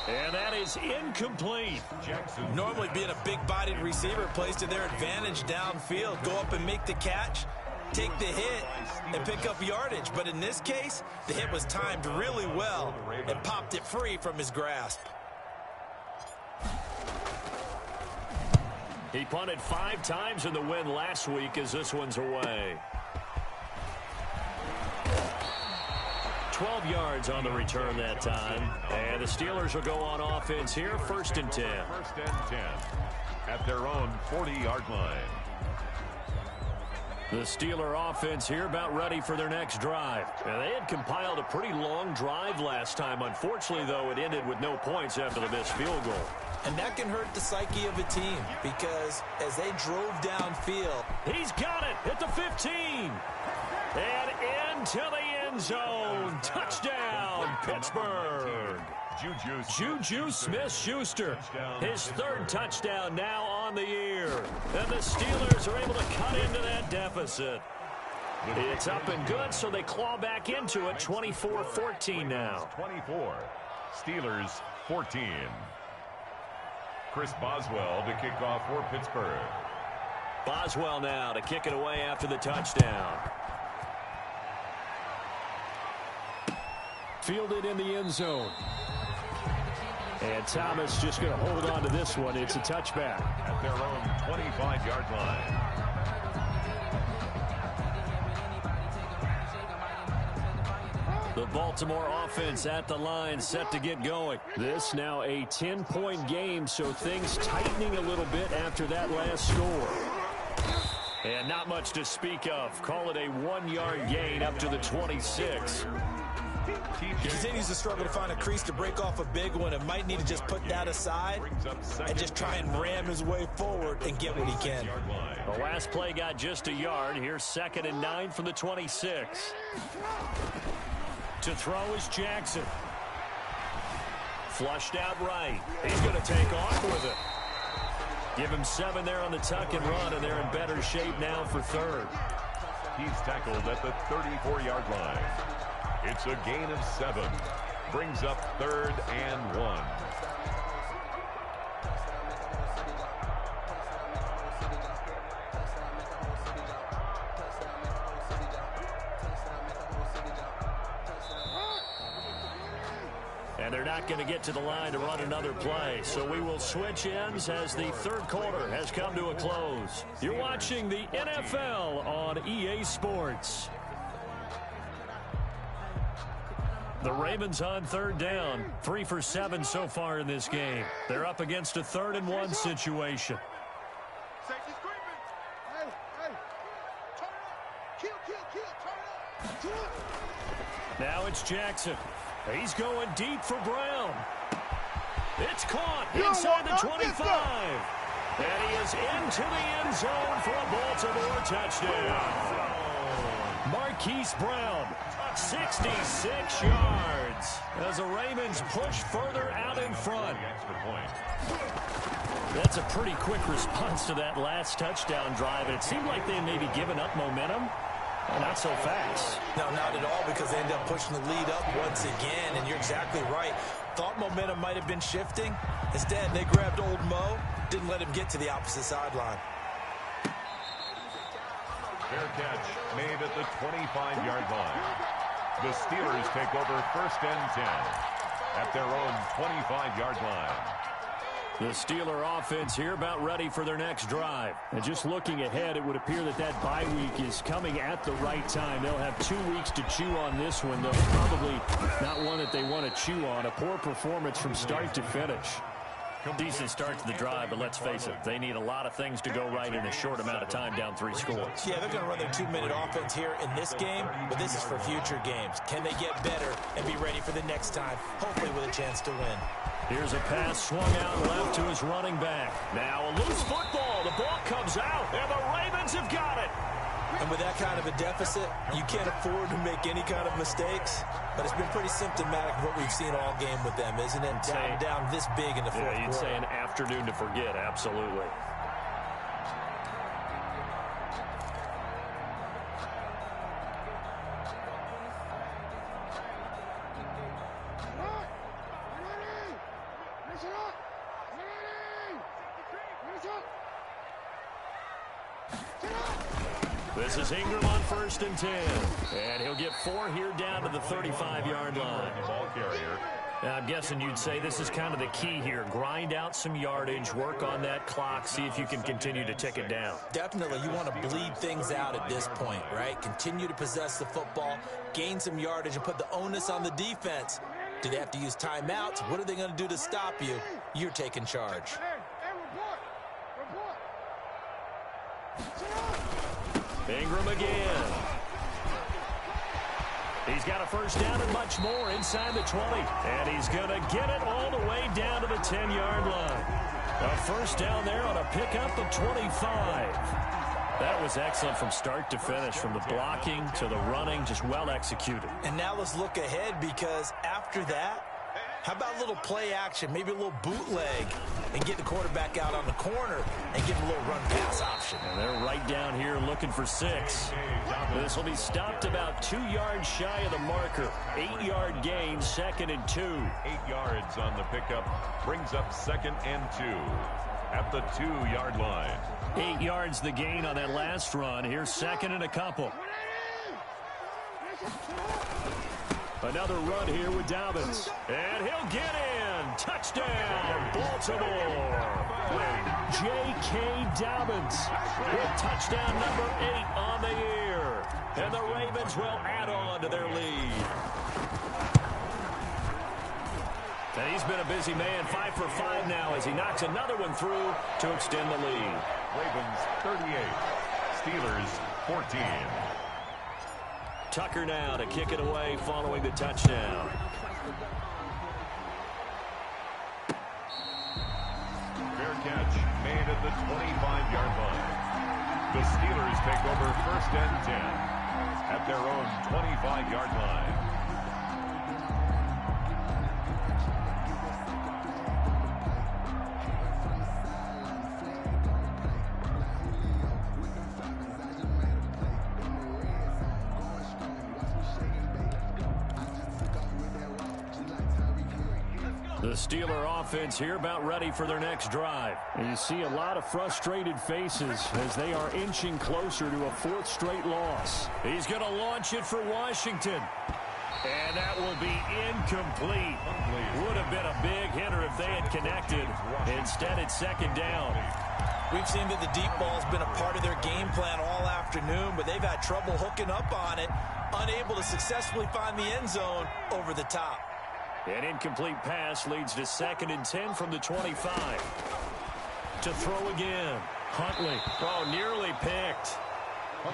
Speaker 1: And that is incomplete.
Speaker 3: Normally being a big-bodied receiver plays to their advantage downfield. Go up and make the catch, take the hit, and pick up yardage. But in this case, the hit was timed really well and popped it free from his grasp.
Speaker 1: He punted 5 times in the win last week as this one's away. 12 yards on the return that time. And the Steelers will go on offense here, 1st and 10.
Speaker 2: 1st and 10 at their own 40-yard line.
Speaker 1: The Steeler offense here about ready for their next drive. And they had compiled a pretty long drive last time. Unfortunately, though, it ended with no points after the missed field goal.
Speaker 3: And that can hurt the psyche of a team because as they drove downfield.
Speaker 1: He's got it at the 15. And into the end zone. Touchdown, Pittsburgh. Juju Smith-Schuster, his 3rd touchdown now on the year. And the Steelers are able to cut into that deficit. It's up and good, so they claw back into it, 24-14 now.
Speaker 2: 24, Steelers 14. Chris Boswell to kick off for Pittsburgh.
Speaker 1: Boswell now to kick it away after the touchdown. Fielded in the end zone. And Thomas just going to hold on to this one. It's a touchback.
Speaker 2: At their own 25-yard line.
Speaker 1: The Baltimore offense at the line set to get going. This now a 10-point game, so things tightening a little bit after that last score. And not much to speak of. Call it a 1-yard gain up to the 26.
Speaker 3: He continues to struggle to find a crease to break off a big one and might need to just put that aside and just try and ram his way forward and get what he can.
Speaker 1: The last play got just a yard. Here's 2nd and 9 from the 26. To throw is Jackson. Flushed out right. He's going to take off with it. Give him 7 there on the tuck and run, and they're in better shape now for 3rd.
Speaker 2: He's tackled at the 34-yard line. It's a gain of 7. Brings up 3rd and 1.
Speaker 1: And they're not going to get to the line to run another play. So we will switch ends as the 3rd quarter has come to a close. You're watching the NFL on EA Sports. The Ravens on 3rd down. 3 for 7 so far in this game. They're up against a 3rd and 1 situation.
Speaker 4: Safety screaming. Hey, turn it up. Kill, turn it up.
Speaker 1: Now it's Jackson. He's going deep for Brown. It's caught inside the 25. And he is into the end zone for a Baltimore touchdown. Marquise Brown, 66 yards as the Ravens push further out in front. That's a pretty quick response to that last touchdown drive. It seemed like they may be giving up momentum. Not so fast.
Speaker 3: No, not at all, because they end up pushing the lead up once again, and you're exactly right. Thought momentum might have been shifting. Instead, they grabbed old Mo, didn't let him get to the opposite sideline.
Speaker 2: Fair catch made at the 25-yard line. The Steelers take over 1st and 10 at their own 25-yard line.
Speaker 1: The Steeler offense here about ready for their next drive. And just looking ahead, it would appear that that bye week is coming at the right time. They'll have 2 weeks to chew on this one, though probably not one that they want to chew on. A poor performance from start to finish. Decent start to the drive, but let's face it, they need a lot of things to go right in a short amount of time down 3 scores.
Speaker 3: Yeah, they're going to run their 2-minute offense here in this game, but this is for future games. Can they get better and be ready for the next time, hopefully with a chance to win?
Speaker 1: Here's a pass swung out left to his running back. Now a loose football. The ball comes out, and the Ravens have got it.
Speaker 3: And with that kind of a deficit, you can't afford to make any kind of mistakes. But it's been pretty symptomatic of what we've seen all game with them, isn't it? Down this big in the fourth quarter.
Speaker 1: You'd say an afternoon to forget, absolutely. This is Ingram on 1st and 10. And he'll get 4 here down to the 35-yard line.
Speaker 2: The ball carrier
Speaker 1: I'm guessing you'd say this is kind of the key here. Grind out some yardage, work on that clock, see if you can continue to tick it down.
Speaker 3: Definitely, you want to bleed things out at this point, right? Continue to possess the football, gain some yardage, and put the onus on the defense. Do they have to use timeouts? What are they going to do to stop you? You're taking charge.
Speaker 1: Ingram again. He's got a first down and much more inside the 20. And he's going to get it all the way down to the 10-yard line. A first down there on a pickup of 25. That was excellent from start to finish, from the blocking to the running, just well executed.
Speaker 3: And now let's look ahead, because after that, how about a little play action, maybe a little bootleg, and get the quarterback out on the corner and give him a little run-pass option.
Speaker 1: And they're right down here looking for 6. This will be stopped about 2 yards shy of the marker. 8-yard gain, 2nd and 2.
Speaker 2: 8 yards on the pickup brings up 2nd and 2 at the 2-yard line.
Speaker 1: 8 yards the gain on that last run. Here's 2nd and a couple. Another run here with Dobbins. And he'll get in. Touchdown, Baltimore. J.K. Dobbins with touchdown number 8 on the year. And the Ravens will add on to their lead. And he's been a busy man, 5 for 5 now as he knocks another one through to extend the lead.
Speaker 2: Ravens 38, Steelers 14.
Speaker 1: Tucker now to kick it away following the touchdown.
Speaker 2: Fair catch made at the 25-yard line. The Steelers take over 1st and 10 at their own 25-yard line.
Speaker 1: The Steeler offense here about ready for their next drive.
Speaker 5: And you see a lot of frustrated faces as they are inching closer to a 4th straight loss.
Speaker 1: He's going to launch it for Washington. And that will be incomplete. Would have been a big hitter if they had connected. Instead, it's 2nd down.
Speaker 3: We've seen that the deep ball's been a part of their game plan all afternoon, but they've had trouble hooking up on it, unable to successfully find the end zone over the top.
Speaker 1: An incomplete pass leads to 2nd and 10 from the 25. To throw again. Huntley. Oh, nearly picked.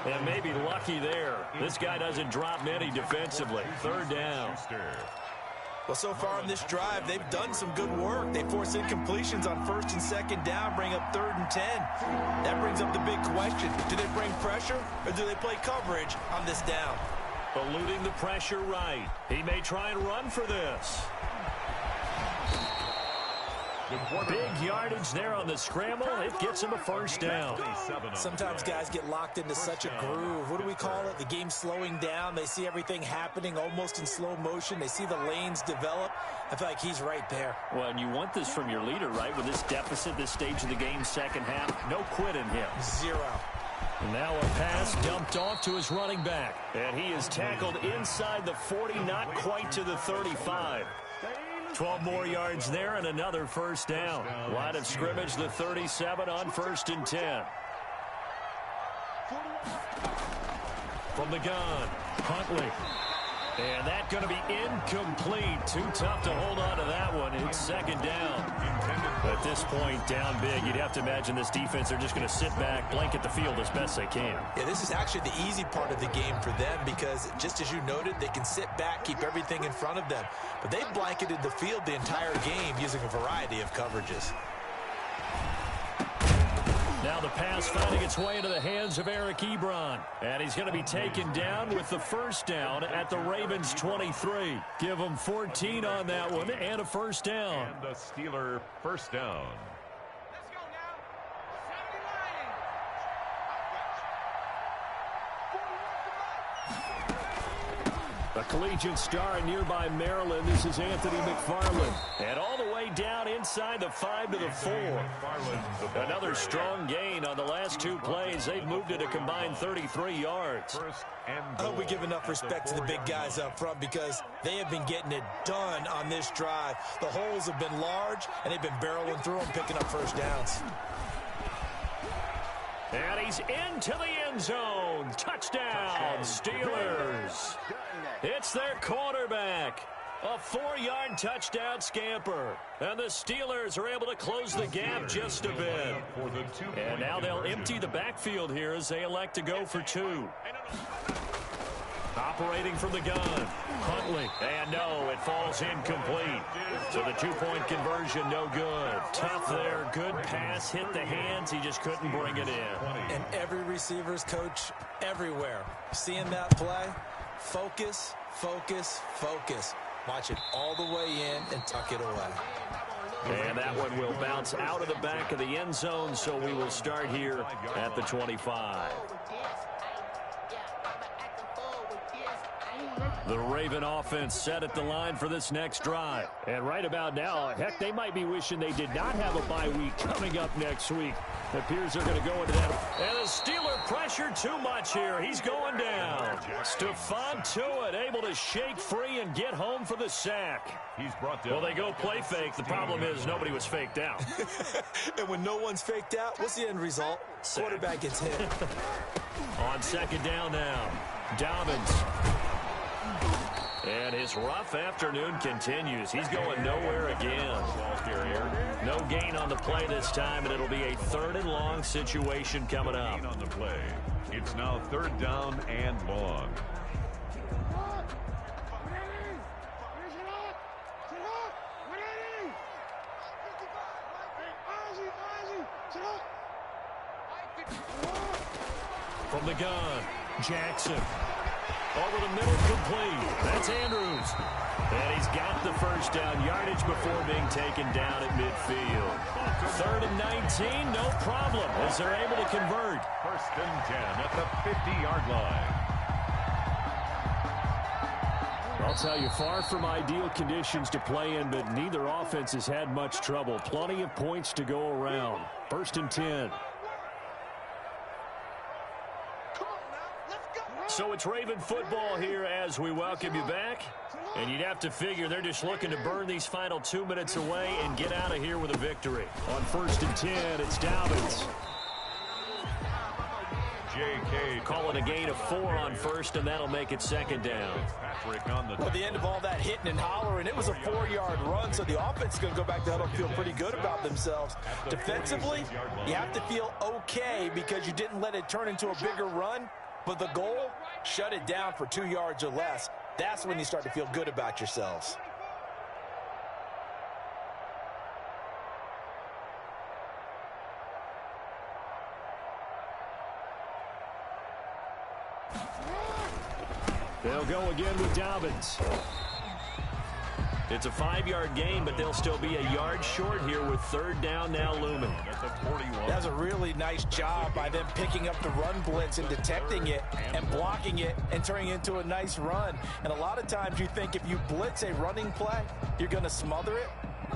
Speaker 1: And maybe lucky there. This guy doesn't drop many defensively. 3rd down.
Speaker 3: Well, so far on this drive, they've done some good work. They force incompletions on 1st and 2nd down, bring up 3rd and 10. That brings up the big question. Do they bring pressure or do they play coverage on this down?
Speaker 1: Eluding the pressure right. He may try and run for this. Big yardage there on the scramble. It gets him a first down.
Speaker 3: Sometimes guys get locked into such a groove. What do we call it? The game's slowing down. They see everything happening almost in slow motion. They see the lanes develop. I feel like he's right there.
Speaker 1: Well, and you want this from your leader, right? With this deficit, this stage of the game, 2nd half, no quit in him.
Speaker 3: 0.
Speaker 1: And now a pass dumped off to his running back. And he is tackled inside the 40, not quite to the 35. 12 more yards there and another first down. Line of scrimmage, the 37 on 1st and 10. From the gun, Huntley. And that's going to be incomplete. Too tough to hold on to that one. It's 2nd down. At this point, down big, you'd have to imagine this defense are just going to sit back, blanket the field as best they can.
Speaker 3: Yeah, this is actually the easy part of the game for them because, just as you noted, they can sit back, keep everything in front of them. But they've blanketed the field the entire game using a variety of coverages.
Speaker 1: Now the pass finding its way into the hands of Eric Ebron. And he's going to be taken down with the first down at the Ravens 23. Give them 14 on that one and a first down.
Speaker 2: And the Steeler first down.
Speaker 4: Let's go now. 70 Lions.
Speaker 1: A collegiate star in nearby Maryland. This is Anthony McFarland. And all the way down inside the 5 to the 4. Another strong gain on the last 2 plays. They've moved it a combined 33 yards.
Speaker 3: I hope we give enough respect to the big guys up front because they have been getting it done on this drive. The holes have been large, and they've been barreling through them, picking up first downs.
Speaker 1: And he's into the end zone. Touchdown, Steelers. It's their quarterback. A 4-yard touchdown scamper. And the Steelers are able to close the gap just a bit. And now they'll empty the backfield here as they elect to go for 2. Operating from the gun. Huntley. And no, it falls incomplete. So the 2-point conversion, no good. Tough there. Good pass. Hit the hands. He just couldn't bring it in.
Speaker 3: And every receiver's coach everywhere. Seeing that play, focus, focus, focus. Watch it all the way in and tuck it away.
Speaker 1: And that one will bounce out of the back of the end zone, so we will start here at the 25. The Raven offense set at the line for this next drive. And right about now, heck, they might be wishing they did not have a bye week coming up next week. It appears they're going to go into that. And the Steeler pressure too much here. He's going down. Stephon Tuitt able to shake free and get home for the sack. Well, they go play fake. The problem is nobody was faked out.
Speaker 3: And when no one's faked out, what's the end result? Sack. Quarterback gets hit.
Speaker 1: On second down now, Dobbins. And his rough afternoon continues. He's going nowhere again. No gain on the play this time, and it'll be a 3rd and long situation coming up.
Speaker 2: On the play. It's now 3rd down and long.
Speaker 1: From the gun, Jackson. Over the middle, complete. That's Andrews. And he's got the first down yardage before being taken down at midfield. 3rd and 19, no problem, as they're able to convert.
Speaker 2: 1st and 10 at the 50-yard line.
Speaker 1: I'll tell you, far from ideal conditions to play in, but neither offense has had much trouble. Plenty of points to go around. 1st and 10. So it's Raven football here as we welcome you back. And you'd have to figure they're just looking to burn these final 2 minutes away and get out of here with a victory. On 1st and 10, it's Dobbins.
Speaker 2: J.K.
Speaker 1: calling a gain of 4 on 1st, and that'll make it 2nd down.
Speaker 3: Well, at the end of all that hitting and hollering, it was a 4-yard run, so the offense is going to go back to huddle and feel pretty good about themselves. Defensively, you have to feel okay because you didn't let it turn into a bigger run. But the goal, shut it down for 2 yards or less. That's when you start to feel good about yourselves.
Speaker 1: They'll go again with Dobbins. It's a 5-yard gain, but they'll still be a yard short here with 3rd down now looming.
Speaker 3: That's a really nice job by them picking up the run blitz and detecting it and blocking it and turning it into a nice run. And a lot of times you think if you blitz a running play, you're going to smother it.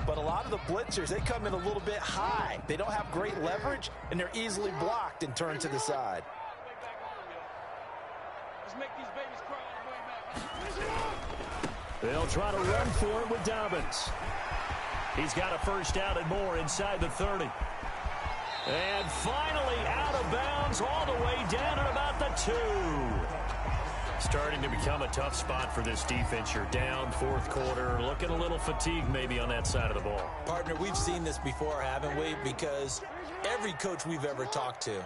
Speaker 3: But a lot of the blitzers, they come in a little bit high. They don't have great leverage, and they're easily blocked and turned to the side.
Speaker 4: Let's make these babies cry on the way back.
Speaker 1: They'll try to run for it with Dobbins. He's got a first down and more inside the 30. And finally out of bounds all the way down at about the 2. Starting to become a tough spot for this defense. You're down 4th quarter, looking a little fatigued maybe on that side of the ball.
Speaker 3: Partner, we've seen this before, haven't we? Because every coach we've ever talked to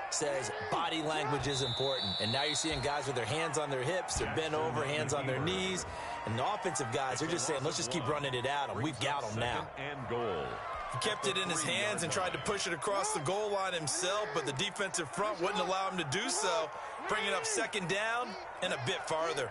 Speaker 3: says body language is important. And now you're seeing guys with their hands on their hips, they're bent over, hands on their knees. And the offensive guys, they're just saying, let's just keep running it at them. We've got them now.
Speaker 2: And goal.
Speaker 3: He kept it in his hands and tried to push it across the goal line himself, but the defensive front wouldn't allow him to do so, bringing up 2nd down and a bit farther.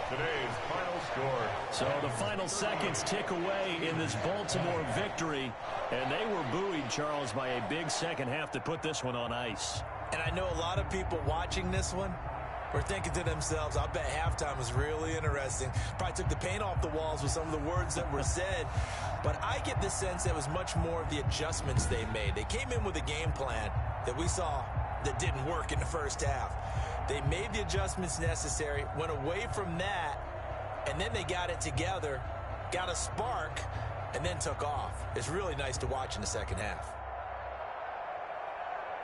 Speaker 2: Today's final score.
Speaker 1: So the final seconds tick away in this Baltimore victory, and they were buoyed, Charles, by a big second half to put this one on ice.
Speaker 3: And I know a lot of people watching this one were thinking to themselves, I bet halftime was really interesting. Probably took the paint off the walls with some of the words that were said. But I get the sense that it was much more of the adjustments they made. They came in with a game plan that we saw that didn't work in the first half. They made the adjustments necessary, went away from that, and then they got it together, got a spark, and then took off. It's really nice to watch in the second half.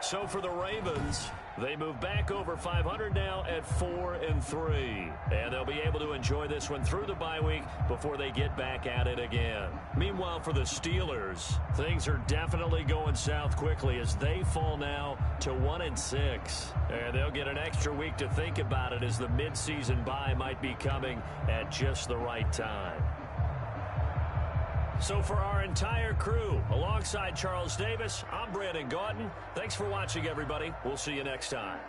Speaker 1: So for the Ravens, they move back over 500 now at 4-3. And they'll be able to enjoy this one through the bye week before they get back at it again. Meanwhile, for the Steelers, things are definitely going south quickly as they fall now to 1-6. And they'll get an extra week to think about it as the midseason bye might be coming at just the right time. So for our entire crew, alongside Charles Davis, I'm Brandon Gaudin. Thanks for watching, everybody. We'll see you next time.